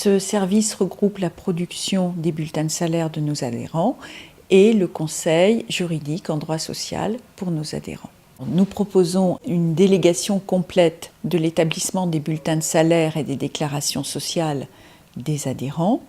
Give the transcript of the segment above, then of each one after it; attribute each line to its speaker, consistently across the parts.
Speaker 1: Ce service regroupe la production des bulletins de salaire de nos adhérents et le conseil juridique en droit social pour nos adhérents. Nous proposons une délégation complète de l'établissement des bulletins de salaire et des déclarations sociales des adhérents.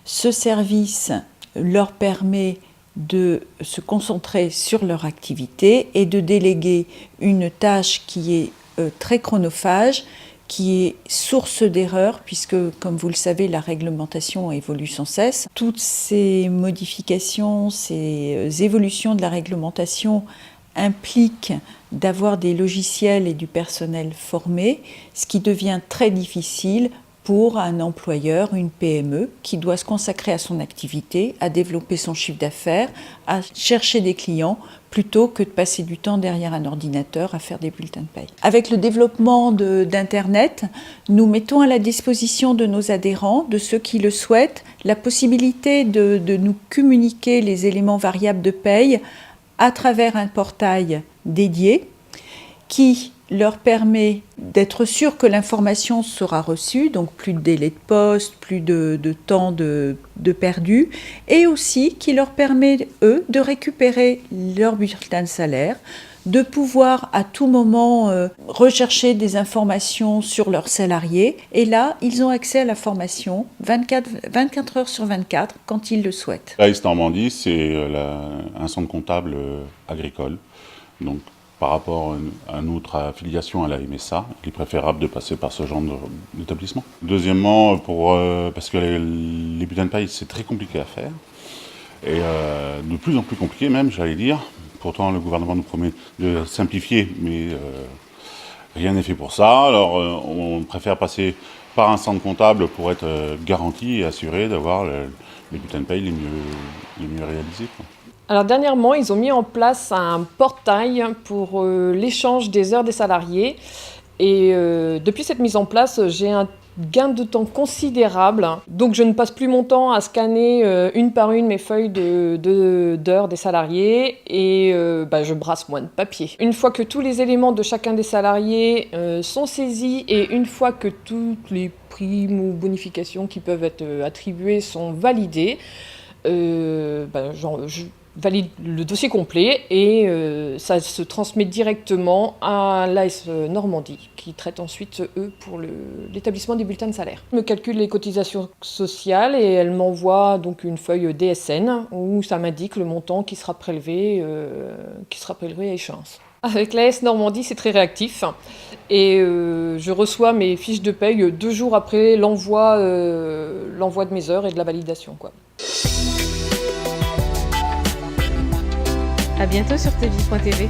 Speaker 1: Ce service leur permet de se concentrer sur leur activité et de déléguer une tâche qui est très chronophage, qui est source d'erreurs, puisque, comme vous le savez, la réglementation évolue sans cesse. Toutes ces modifications, ces évolutions de la réglementation impliquent d'avoir des logiciels et du personnel formé, ce qui devient très difficile pour un employeur, une PME, qui doit se consacrer à son activité, à développer son chiffre d'affaires, à chercher des clients, plutôt que de passer du temps derrière un ordinateur à faire des bulletins de paie. Avec le développement d'Internet, nous mettons à la disposition de nos adhérents, de ceux qui le souhaitent, la possibilité de nous communiquer les éléments variables de paie à travers un portail dédié qui leur permet d'être sûr que l'information sera reçue, donc plus de délai de poste, plus de temps de perdu, et aussi qui leur permet, eux, de récupérer leur bulletin de salaire, de pouvoir à tout moment rechercher des informations sur leurs salariés, et là, ils ont accès à la formation 24 heures sur 24 quand ils le souhaitent.
Speaker 2: L'AS Normandie, c'est un centre comptable agricole, donc par rapport à notre affiliation à la MSA, il est préférable de passer par ce genre d'établissement. Deuxièmement, parce que les bulletins de paie, c'est très compliqué à faire, et de plus en plus compliqué même, j'allais dire. Pourtant, le gouvernement nous promet de simplifier, mais rien n'est fait pour ça. Alors, on préfère passer par un centre comptable pour être garanti et assuré d'avoir les bulletins de paie les mieux réalisés, quoi.
Speaker 3: Alors dernièrement, ils ont mis en place un portail pour l'échange des heures des salariés. Et depuis cette mise en place, j'ai un gain de temps considérable. Donc je ne passe plus mon temps à scanner une par une mes feuilles d'heures des salariés et je brasse moins de papier. Une fois que tous les éléments de chacun des salariés sont saisis et une fois que toutes les primes ou bonifications qui peuvent être attribuées sont validées, je valide le dossier complet et ça se transmet directement à l'AS Normandie qui traite ensuite, eux, pour l'établissement des bulletins de salaire. Je me calcule les cotisations sociales et elle m'envoie donc une feuille DSN où ça m'indique le montant qui sera prélevé à échéance. Avec l'AS Normandie, c'est très réactif et je reçois mes fiches de paye 2 jours après l'envoi de mes heures et de la validation, quoi.
Speaker 4: À bientôt sur tvie.tv.